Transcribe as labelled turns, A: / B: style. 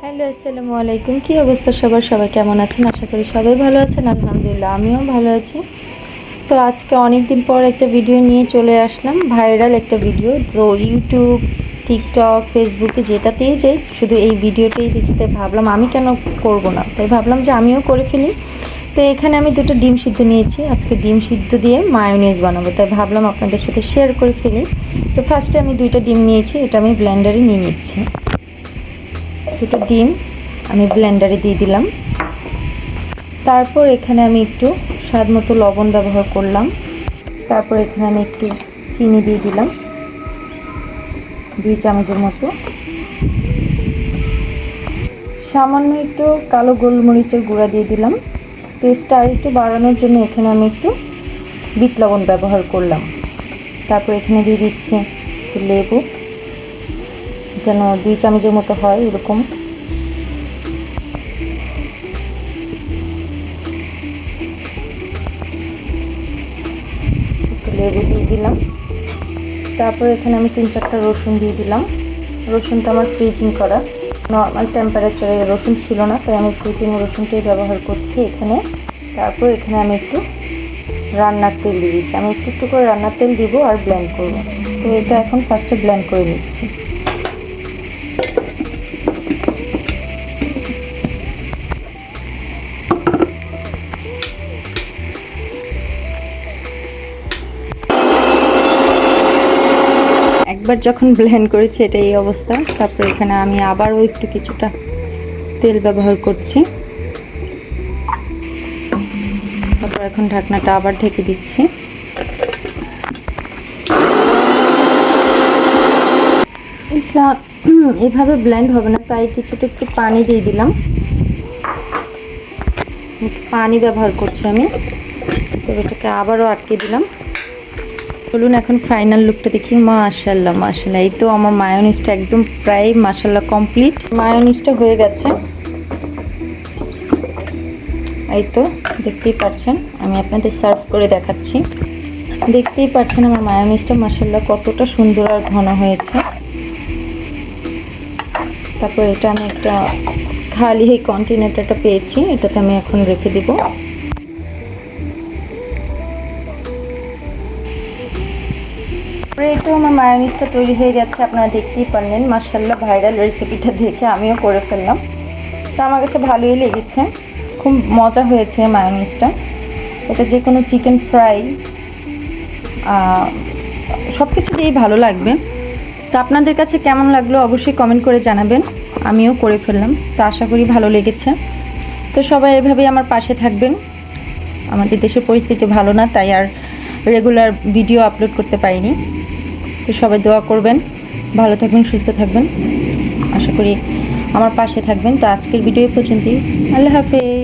A: Hello, আসসালামু আলাইকুম। কি অবস্থা সবার? সবাই কেমন আছেন? আশা করি সবাই ভালো আছেন। আলহামদুলিল্লাহ, আমিও ভালো আছি। তো আজকে অনেক দিন পর একটা ভিডিও নিয়ে চলে আসলাম, ভাইরাল একটা ভিডিও। তো ইউটিউব, টিকটক, ফেসবুকে যেটাতেই যাই শুধু এই ভিডিওটাই দেখতে ভাবলাম আমি কেন করব না, তাই ভাবলাম যে আমিও করে ফেলি। তো এখানে আমি দুটো ডিম সিদ্ধ নিয়েছি, আজকে ডিম সিদ্ধ দিয়ে মায়োনিজ বানাবো, তাই ভাবলাম আপনাদের সাথে শেয়ার করে ফেলি। তো ফার্স্টে আমি দুইটা ডিম নিয়েছি, এটা আমি ব্লেন্ডারে নিয়ে নিচ্ছি। দুটো ডিম আমি ব্লেন্ডারে দিয়ে দিলাম। তারপর এখানে আমি একটু স্বাদ মতো লবণ ব্যবহার করলাম। তারপর এখানে আমি একটু চিনি দিয়ে দিলাম 2 চামচের মতো। সামান্য একটু কালো গোলমরিচের গুঁড়া দিয়ে দিলাম। টেস্টটা আর একটু বাড়ানোর জন্য এখানে আমি একটু বিট লবণ ব্যবহার করলাম। তারপর এখানে দিয়ে দিচ্ছি একটু লেবু, যেন 2 চামচের মতো হয় এরকম। লেবু দিয়ে দিলাম। তারপর এখানে আমি 3-4টা রসুন দিয়ে দিলাম। রসুনটা আমার ফ্রিজিং করা, নর্মাল টেম্পারেচারে রসুন ছিল না, তাই আমি ফ্রিজিং রসুনটাই ব্যবহার করছি এখানে। তারপর এখানে আমি একটু রান্নার তেল দিয়ে দিচ্ছি। আমি একটু একটু করে রান্নার তেল দিব আর ব্লেন্ড করব। তো এটা এখন ফার্স্টে ব্লেন্ড করে নিচ্ছি। একবার যখন ব্লেন্ড করেছি এটা এই অবস্থা। তারপর এখানে আমি আবারও একটু কিছুটা তেল ব্যবহার করছি। তারপর এখন ঢাকনাটা আবার ঢেকে দিচ্ছি। এটা এভাবে ব্লেন্ড হবে না, তাই কিছুটা একটু পানি দিয়ে দিলাম। পানি ব্যবহার করছি আমি। তো এটাকে আবারও আটকে দিলাম। চলুন এখন ফাইনাল লুকটা দেখি। মাশাআল্লাহ মাশাআল্লাহ, এই তো আমার মায়োনিজটা একদম প্রায় মাশাআল্লাহ কমপ্লিট। মায়োনিজটা হয়ে গেছে, এই তো দেখতেই পাচ্ছেন। আমি আপনাদের সার্ভ করে দেখাচ্ছি। দেখতেই পাচ্ছেন আমার মায়োনিজটা মাশাআল্লাহ কতটা সুন্দর আর ঘন হয়েছে। তারপর এটা আমি একটা খালি এই কন্টেনারটা পেয়েছি, এটাতে আমি এখন রেখে দিব। এই তো আমার মায়োনিজটা তৈরি হয়ে গেছে, আপনারা দেখতেই পারলেন। মাশাআল্লাহ ভাইরাল রেসিপিটা দেখে আমিও করে ফেললাম। তো আমার কাছে ভালোই লেগেছে, খুব মজা হয়েছে মায়োনিজটা। এটা যে কোনো চিকেন ফ্রাই সব কিছু দিয়েই ভালো লাগবে। তো আপনাদের কাছে কেমন লাগলো অবশ্যই কমেন্ট করে জানাবেন। আমিও করে ফেললাম, তো আশা করি ভালো লেগেছে। তো সবাই এভাবেই আমার পাশে থাকবেন। আমাদের দেশের পরিস্থিতি ভালো না, তাই আর রেগুলার ভিডিও আপলোড করতে পারিনি। তো সবাই দোয়া করবেন, ভালো থাকবেন, সুস্থ থাকবেন। আশা করি আমার পাশে থাকবেন। তো আজকের ভিডিও পর্যন্তই। আল্লাহ হাফেজ।